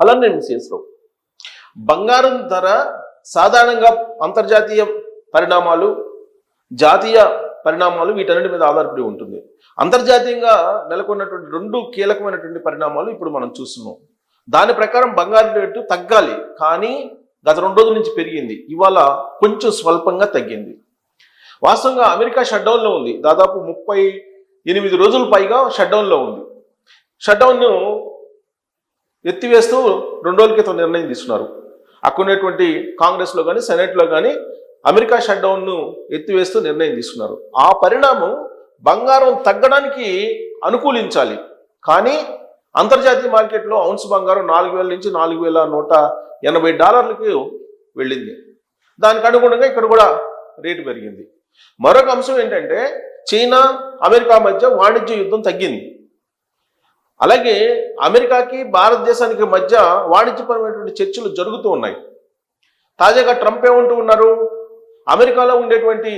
అలానే మిస్ఎస్రావు బంగారం ధర సాధారణంగా అంతర్జాతీయ పరిణామాలు, జాతీయ పరిణామాలు వీటన్నిటి మీద ఆధారపడి ఉంటుంది. అంతర్జాతీయంగా నెలకొన్నటువంటి రెండు కీలకమైనటువంటి పరిణామాలు ఇప్పుడు మనం చూస్తున్నాం. దాని ప్రకారం బంగారం రేటు తగ్గాలి, కానీ గత 2 రోజుల నుంచి పెరిగింది. ఇవాళ కొంచెం స్వల్పంగా తగ్గింది. వాస్తవంగా అమెరికా షట్డౌన్లో ఉంది. దాదాపు 38 రోజుల పైగా షట్డౌన్లో ఉంది. షట్డౌన్ను ఎత్తివేస్తూ 2 రోజుల క్రితం నిర్ణయం తీసుకున్నారు. అక్కడ ఉన్నటువంటి కాంగ్రెస్లో కానీ సెనెట్లో కానీ అమెరికా షట్డౌన్ను ఎత్తివేస్తూ నిర్ణయం తీసుకున్నారు. ఆ పరిణామం బంగారం తగ్గడానికి అనుకూలించాలి, కానీ అంతర్జాతీయ మార్కెట్లో ఔన్స్ బంగారం 4,000 నుంచి $4,180కి వెళ్ళింది. దానికి అనుగుణంగా ఇక్కడ కూడా రేటు పెరిగింది. మరొక అంశం ఏంటంటే చైనా అమెరికా మధ్య వాణిజ్య యుద్ధం తగ్గింది. అలాగే అమెరికాకి భారతదేశానికి మధ్య వాణిజ్యపరమైనటువంటి చర్చలు జరుగుతూ ఉన్నాయి. తాజాగా ట్రంప్ ఏమంటూ ఉన్నారు, అమెరికాలో ఉండేటువంటి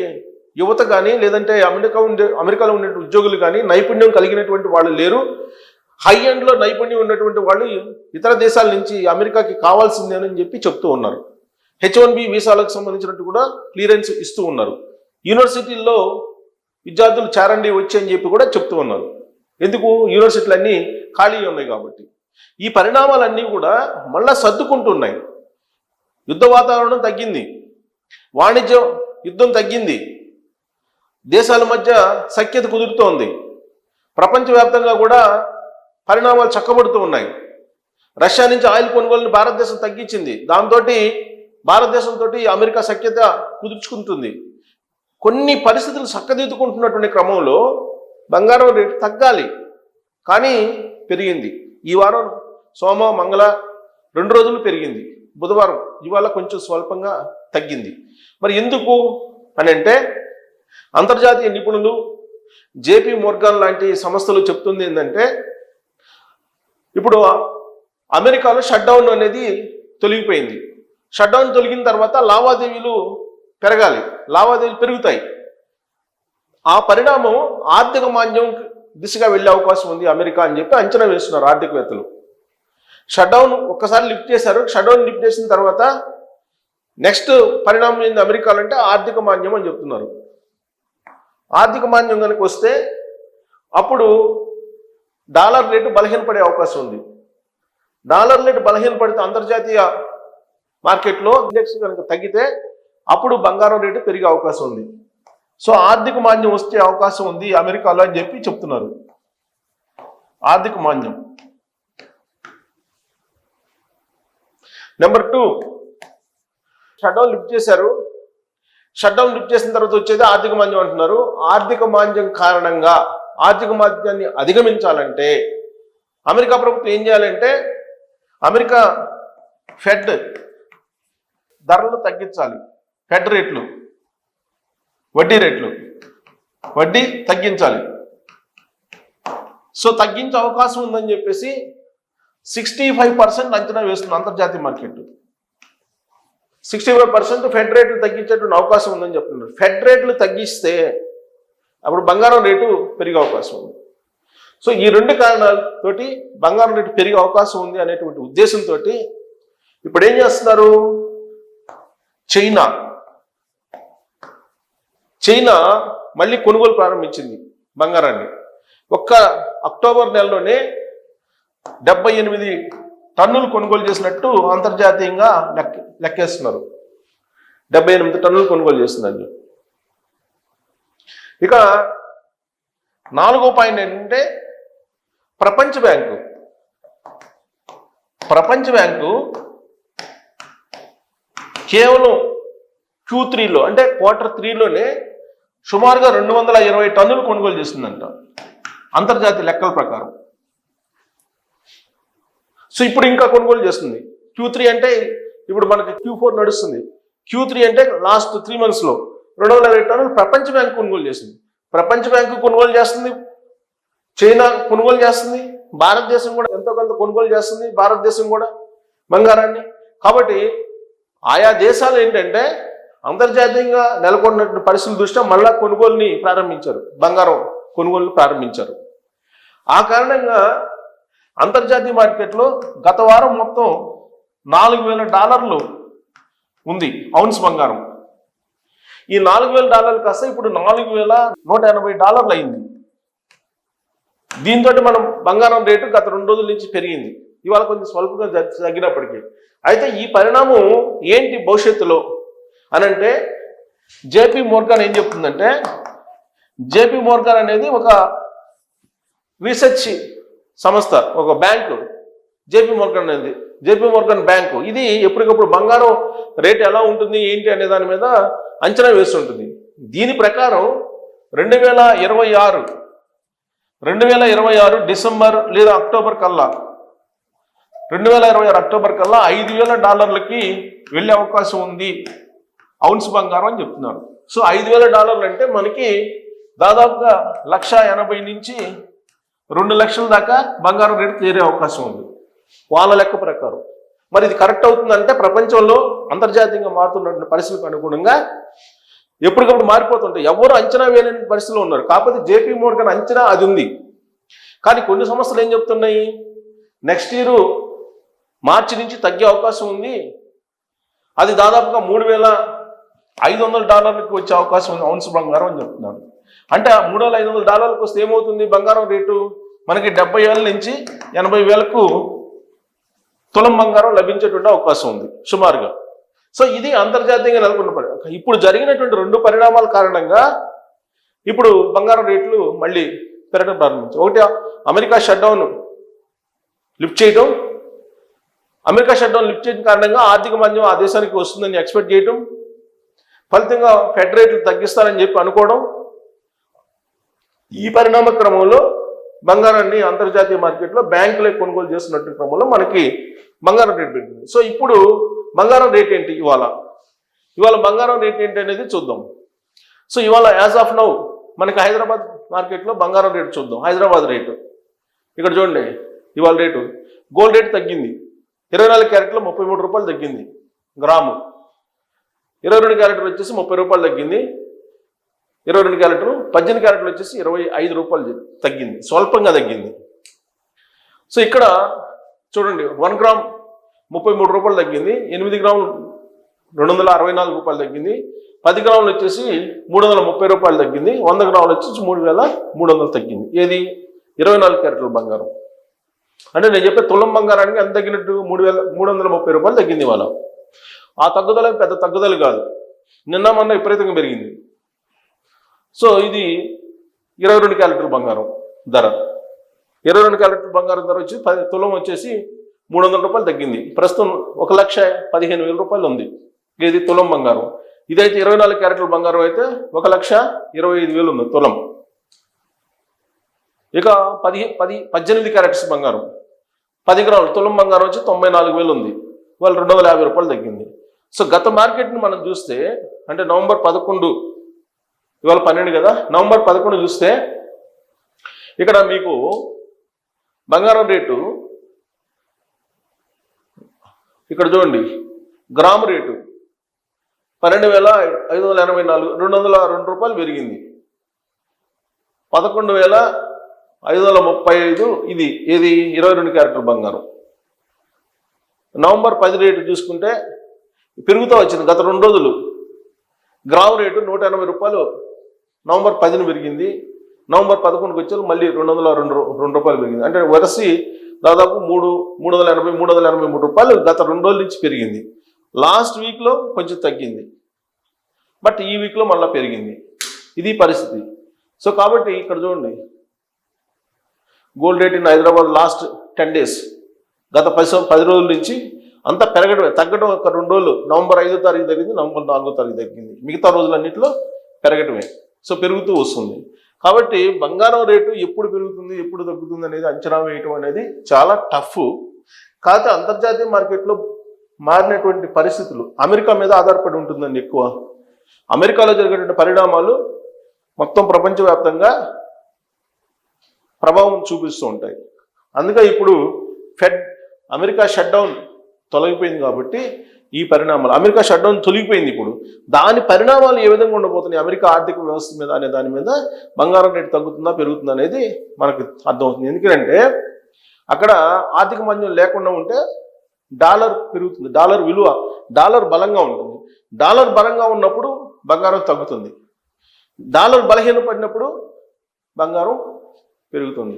యువత కానీ లేదంటే అమెరికాలో ఉండే ఉద్యోగులు కానీ నైపుణ్యం కలిగినటువంటి వాళ్ళు లేరు. హై ఎండ్లో నైపుణ్యం ఉన్నటువంటి వాళ్ళు ఇతర దేశాల నుంచి అమెరికాకి కావాల్సిందేనని చెప్పి చెప్తూ ఉన్నారు. H1B వీసాలకు సంబంధించినట్టు కూడా క్లియరెన్స్ ఇస్తూ ఉన్నారు. యూనివర్సిటీల్లో విద్యార్థులు చేరండి వచ్చి అని చెప్పి కూడా చెప్తూ ఉన్నారు. ఎందుకు? యూనివర్సిటీలు అన్నీ ఖాళీ ఉన్నాయి కాబట్టి. ఈ పరిణామాలన్నీ కూడా మళ్ళా సర్దుకుంటున్నాయి. యుద్ధ వాతావరణం తగ్గింది, వాణిజ్య యుద్ధం తగ్గింది, దేశాల మధ్య సఖ్యత కుదురుతోంది. ప్రపంచవ్యాప్తంగా కూడా పరిణామాలు చక్కబడుతూ ఉన్నాయి. రష్యా నుంచి ఆయిల్ కొనుగోలుని భారతదేశం తగ్గించింది. దాంతో భారతదేశంతో అమెరికా సఖ్యత కుదుర్చుకుంటుంది. కొన్ని పరిస్థితులు చక్కదిద్దుకుంటున్నటువంటి క్రమంలో బంగారం రేటు తగ్గాలి, కానీ పెరిగింది. ఈ వారం సోమ మంగళ 2 రోజులు పెరిగింది. బుధవారం ఇవాళ కొంచెం స్వల్పంగా తగ్గింది. మరి ఎందుకు అని అంటే అంతర్జాతీయ నిపుణులు జేపీ మోర్గాన్ లాంటి సంస్థలు చెప్తుంది ఏంటంటే ఇప్పుడు అమెరికాలో షట్డౌన్ అనేది తొలగిపోయింది. షట్డౌన్ తొలగిన తర్వాత లావాదేవీలు పెరగాలి, లావాదేవీలు పెరుగుతాయి. ఆ పరిణామం ఆర్థిక మాంద్యం దిశగా వెళ్ళే అవకాశం ఉంది అమెరికా అని చెప్పి అంచనా వేస్తున్నారు ఆర్థికవేత్తలు. షట్డౌన్ ఒక్కసారి లిఫ్ట్ చేశారు. షట్డౌన్ లిఫ్ట్ చేసిన తర్వాత నెక్స్ట్ పరిణామం ఏంది అమెరికాలో అంటే ఆర్థిక మాంద్యం అని చెప్తున్నారు. ఆర్థిక మాంద్యం కనుక వస్తే అప్పుడు డాలర్ రేటు బలహీనపడే అవకాశం ఉంది. డాలర్ రేటు బలహీనపడితే అంతర్జాతీయ మార్కెట్లో ఇండెక్స్ కనుక తగ్గితే అప్పుడు బంగారం రేటు పెరిగే అవకాశం ఉంది. సో ఆర్థిక మాంద్యం వచ్చే అవకాశం ఉంది అమెరికాలో అని చెప్పి చెప్తున్నారు. ఆర్థిక మాంద్యం. నెంబర్ 2, షట్డౌన్ లిఫ్ట్ చేశారు. షట్డౌన్ లిఫ్ట్ చేసిన తర్వాత వచ్చేది ఆర్థిక మాంద్యం అంటున్నారు. ఆర్థిక మాంద్యం కారణంగా ఆర్థిక మాంద్యాన్ని అధిగమించాలంటే అమెరికా ప్రభుత్వం ఏం చేయాలంటే అమెరికా ఫెడ్ ధరలు తగ్గించాలి. ఫెడ్ రేట్లు, వడ్డీ రేట్లు, వడ్డీ తగ్గించాలి. సో తగ్గించే అవకాశం ఉందని చెప్పేసి 65% అంచనా వేస్తుంది అంతర్జాతీయ మార్కెట్. 65% ఫెడ్ రేట్లు తగ్గించేటువంటి అవకాశం ఉందని చెప్తున్నారు. ఫెడ్ రేట్లు తగ్గిస్తే అప్పుడు బంగారం రేటు పెరిగే అవకాశం ఉంది. సో ఈ 2 కారణాలతోటి బంగారం రేటు పెరిగే అవకాశం ఉంది అనేటువంటి ఉద్దేశంతో ఇప్పుడు ఏం చేస్తున్నారు, చైనా మళ్ళీ కొనుగోలు ప్రారంభించింది బంగారాన్ని. ఒక్క అక్టోబర్ నెలలోనే 78 టన్నులు కొనుగోలు చేసినట్టు అంతర్జాతీయంగా లెక్కేస్తున్నారు. 78 టన్నులు కొనుగోలు చేస్తుందని. ఇక 4వ పాయింట్ ఏంటంటే ప్రపంచ బ్యాంకు కేవలం Q3లో అంటే Q3లోనే సుమారుగా 220 టన్నులు కొనుగోలు చేస్తుందంట అంతర్జాతీయ లెక్కల ప్రకారం. సో ఇప్పుడు ఇంకా కొనుగోలు చేస్తుంది. Q3 అంటే ఇప్పుడు మనకి Q4 నడుస్తుంది. Q3 అంటే లాస్ట్ 3 monthsలో 220 టన్నులు ప్రపంచ బ్యాంకు కొనుగోలు చేస్తుంది. ప్రపంచ బ్యాంకు కొనుగోలు చేస్తుంది, చైనా కొనుగోలు చేస్తుంది, భారతదేశం కూడా ఎంతో కొంత కొనుగోలు చేస్తుంది, భారతదేశం కూడా బంగారాన్ని. కాబట్టి ఆయా దేశాలు ఏంటంటే అంతర్జాతీయంగా నెలకొన్నటువంటి పరిస్థితుల దృష్ట్యా మళ్ళా కొనుగోలుని ప్రారంభించారు, బంగారం కొనుగోలు ప్రారంభించారు. ఆ కారణంగా అంతర్జాతీయ మార్కెట్లో గత వారం మొత్తం $4,000 ఉంది ఔన్స్ బంగారం. ఈ $4,000 కాస్త ఇప్పుడు $4,180 అయింది. దీంతో మనం బంగారం రేటు గత 2 రోజుల నుంచి పెరిగింది. ఇవాళ కొంచెం స్వల్పంగా తగ్గినప్పటికీ. అయితే ఈ పరిణామం ఏంటి భవిష్యత్తులో అనంటే, జేపీ మోర్గాన్ ఏం చెప్తుందంటే, జేపీ మోర్గాన్ అనేది ఒక రీసెర్చ్ సంస్థ, ఒక బ్యాంకు. జేపీ మోర్గాన్ అనేది జేపీ మోర్గాన్ బ్యాంకు. ఇది ఎప్పటికప్పుడు బంగారం రేటు ఎలా ఉంటుంది ఏంటి అనే దాని మీద అంచనా వేస్తుంటుంది. దీని ప్రకారం 2026 డిసెంబర్ లేదా అక్టోబర్ కల్లా, 2026 అక్టోబర్ కల్లా $5,000 వెళ్ళే అవకాశం ఉంది ఔన్స్ బంగారం అని చెప్తున్నారు. సో $5,000 అంటే మనకి దాదాపుగా 1,80,000 నుంచి 2,00,000 దాకా బంగారం రేటు చేరే అవకాశం ఉంది వాళ్ళ లెక్క ప్రకారం. మరి ఇది కరెక్ట్ అవుతుందంటే ప్రపంచంలో అంతర్జాతీయంగా మారుతున్నటువంటి పరిస్థితులకు అనుగుణంగా ఎప్పటికప్పుడు మారిపోతుంటాయి. ఎవరు అంచనా వేయలేని పరిస్థితిలో ఉన్నారు. కాకపోతే జేపీ మోర్గాన్ అంచనా అది ఉంది. కానీ కొన్ని సంస్థలు ఏం చెప్తున్నాయి, నెక్స్ట్ ఇయర్ మార్చి నుంచి తగ్గే అవకాశం ఉంది, అది దాదాపుగా $3,500 వచ్చే అవకాశం ఉంది ఔన్స్ బంగారం అని చెప్తున్నారు. అంటే $3,500 వస్తే ఏమవుతుంది బంగారం రేటు, మనకి 70,000 నుంచి 80,000 తులం బంగారం లభించేటువంటి అవకాశం ఉంది సుమారుగా. సో ఇది అంతర్జాతీయంగా నెలకొన్న పరిస్థితి. ఇప్పుడు జరిగినటువంటి 2 పరిణామాల కారణంగా ఇప్పుడు బంగారం రేట్లు మళ్ళీ పెరగడం ప్రారంభించాయి. ఒకటి, అమెరికా షట్డౌన్ లిఫ్ట్ చేయడం. అమెరికా షట్డౌన్ లిఫ్ట్ చేయడం కారణంగా ఆర్థిక మాంద్యం ఆ దేశానికి వస్తుందని ఎక్స్పెక్ట్ చేయడం, ఫలితంగా ఫెడ్ రేట్లు తగ్గిస్తారని చెప్పి అనుకోవడం. ఈ పరిణామ క్రమంలో బంగారాన్ని అంతర్జాతీయ మార్కెట్లో బ్యాంకులే కొనుగోలు చేస్తున్నట్టు క్రమంలో మనకి బంగారం రేటు పెరిగింది. సో ఇప్పుడు బంగారం రేట్ ఏంటి, ఇవాళ బంగారం రేట్ ఏంటి అనేది చూద్దాం. సో ఇవాళ యాజ్ ఆఫ్ నౌ మనకి హైదరాబాద్ మార్కెట్లో బంగారం రేటు చూద్దాం. హైదరాబాద్ రేటు ఇక్కడ చూడండి. ఇవాళ రేటు గోల్డ్ రేటు తగ్గింది. 24 క్యారెట్లో $33 తగ్గింది గ్రాము. 22 క్యారెట్లు వచ్చేసి $30 తగ్గింది. 22 క్యారెట్లు, 18 క్యారెట్లు వచ్చేసి $25 తగ్గింది, స్వల్పంగా తగ్గింది. సో ఇక్కడ చూడండి, 1 గ్రామ్ $33 తగ్గింది, 8 గ్రాములు $264 తగ్గింది, 10 గ్రాములు వచ్చేసి $330 తగ్గింది, 100 గ్రాములు వచ్చేసి 3,300 తగ్గింది. ఏది 24 క్యారెట్ల బంగారం. అంటే నేను చెప్పే తులం బంగారానికి ఎంత తగ్గినట్టు, $330 తగ్గింది ఇవాళ. ఆ తగ్గుదల పెద్ద తగ్గుదల కాదు, నిన్న మొన్న విపరీతంగా పెరిగింది. సో ఇది 22 క్యారెట్ల బంగారం ధర. 22 క్యారెట్ల బంగారం ధర వచ్చి తులం వచ్చేసి $300 తగ్గింది. ప్రస్తుతం $1,15,000 ఉంది ఇది తులం బంగారం. ఇదైతే 24 క్యారెట్ల బంగారం అయితే 1,25,000 ఉంది తులం. ఇక 18 క్యారెట్స్ బంగారం 10 గ్రాములు తులం బంగారం వచ్చి 94,000 ఉంది, వాళ్ళు $250 తగ్గింది. సో గత మార్కెట్ని మనం చూస్తే, అంటే నవంబర్ 11, ఇవాళ 12 కదా, నవంబర్ 11 చూస్తే ఇక్కడ మీకు బంగారం రేటు ఇక్కడ చూడండి, గ్రాము రేటు 12,584, $202 పెరిగింది. 11,535 ఇది 22 క్యారెట్ల బంగారం. నవంబర్ 10 రేటు చూసుకుంటే పెరుగుతూ వచ్చింది. గత 2 రోజులు గ్రాము రేటు $180 నవంబర్ 10ని పెరిగింది. నవంబర్ 11కి వచ్చి మళ్ళీ $202 పెరిగింది. అంటే వరసి దాదాపు $383 గత 2 రోజుల నుంచి పెరిగింది. లాస్ట్ వీక్లో కొంచెం తగ్గింది, బట్ ఈ వీక్లో మళ్ళీ పెరిగింది. ఇది పరిస్థితి. సో కాబట్టి ఇక్కడ చూడండి, gold rate in Hyderabad last 10 days, గత 10 రోజుల నుంచి అంతా పెరగడమే, తగ్గడం ఒక 2 రోజులు. నవంబర్ 5వ తారీఖు తగ్గింది, నవంబర్ 4వ తారీఖు తగ్గింది, మిగతా రోజులన్నింటిలో పెరగటమే. సో పెరుగుతూ వస్తుంది. కాబట్టి బంగారం రేటు ఎప్పుడు పెరుగుతుంది ఎప్పుడు తగ్గుతుంది అనేది అంచనా వేయటం అనేది చాలా టఫ్. కాకపోతే అంతర్జాతీయ మార్కెట్లో మారినటువంటి పరిస్థితులు అమెరికా మీద ఆధారపడి ఉంటుందండి ఎక్కువ. అమెరికాలో జరిగేటువంటి పరిణామాలు మొత్తం ప్రపంచవ్యాప్తంగా ప్రభావం చూపిస్తూ ఉంటాయి. అందుకే ఇప్పుడు అమెరికా షట్డౌన్ తొలగిపోయింది కాబట్టి ఈ పరిణామాలు, అమెరికా షట్డౌన్ తొలగిపోయింది, ఇప్పుడు దాని పరిణామాలు ఏ విధంగా ఉండబోతున్నాయి అమెరికా ఆర్థిక వ్యవస్థ మీద అనే దాని మీద బంగారం రేటు తగ్గుతుందా పెరుగుతుందా అనేది మనకు అర్థమవుతుంది. ఎందుకంటే అక్కడ ఆర్థిక మాంద్యం లేకుండా ఉంటే డాలర్ పెరుగుతుంది, డాలర్ విలువ, డాలర్ బలంగా ఉంటుంది. డాలర్ బలంగా ఉన్నప్పుడు బంగారం తగ్గుతుంది, డాలర్ బలహీనపడినప్పుడు బంగారం పెరుగుతుంది.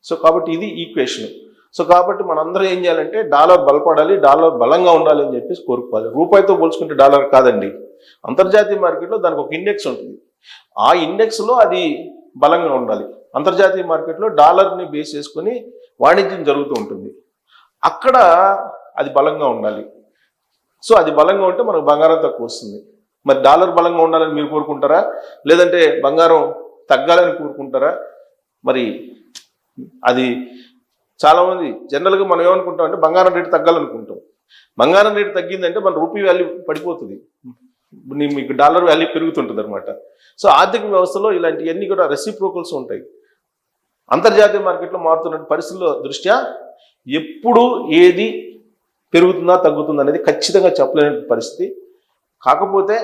సో కాబట్టి ఇది ఈక్వేషన్. సో కాబట్టి మనందరం ఏం చేయాలంటే డాలర్ బలపడాలి, డాలర్ బలంగా ఉండాలి అని చెప్పేసి కోరుకోవాలి. రూపాయితో పోల్చుకుంటే డాలర్ కాదండి, అంతర్జాతీయ మార్కెట్లో దానికి ఒక ఇండెక్స్ ఉంటుంది, ఆ ఇండెక్స్లో అది బలంగా ఉండాలి. అంతర్జాతీయ మార్కెట్లో డాలర్ని బేస్ చేసుకొని వాణిజ్యం జరుగుతూ ఉంటుంది, అక్కడ అది బలంగా ఉండాలి. సో అది బలంగా ఉంటే మనకు బంగారం తక్కువ వస్తుంది. మరి డాలర్ బలంగా ఉండాలని మీరు కోరుకుంటారా, లేదంటే బంగారం తగ్గాలని కోరుకుంటారా? మరి అది చాలామంది జనరల్గా మనం ఏమనుకుంటాం అంటే బంగారం రేటు తగ్గాలనుకుంటాం. బంగారం రేటు తగ్గిందంటే మన రూపీ వాల్యూ పడిపోతుంది, మీకు డాలర్ వాల్యూ పెరుగుతుంటుంది అనమాట. సో ఆర్థిక వ్యవస్థలో ఇలాంటివన్నీ కూడా రెసిప్రోకల్స్ ఉంటాయి. అంతర్జాతీయ మార్కెట్లో మారుతున్న పరిస్థితుల దృష్ట్యా ఎప్పుడు ఏది పెరుగుతుందా తగ్గుతుందా అనేది ఖచ్చితంగా చెప్పలేని పరిస్థితి. కాకపోతే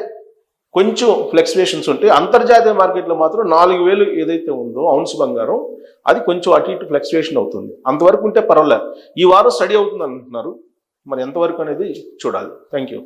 కొంచెం ఫ్లక్చువేషన్స్ ఉంటాయి. అంతర్జాతీయ మార్కెట్లో మాత్రం 4,000 ఏదైతే ఉందో ఔన్స్ బంగారం, అది కొంచెం అటు ఇటు ఫ్లక్చువేషన్ అవుతుంది. అంతవరకు ఉంటే పర్వాలేదు. ఈ వారం స్టడీ అవుతుంది అంటున్నారు, మరి ఎంతవరకు అనేది చూడాలి. Thank you.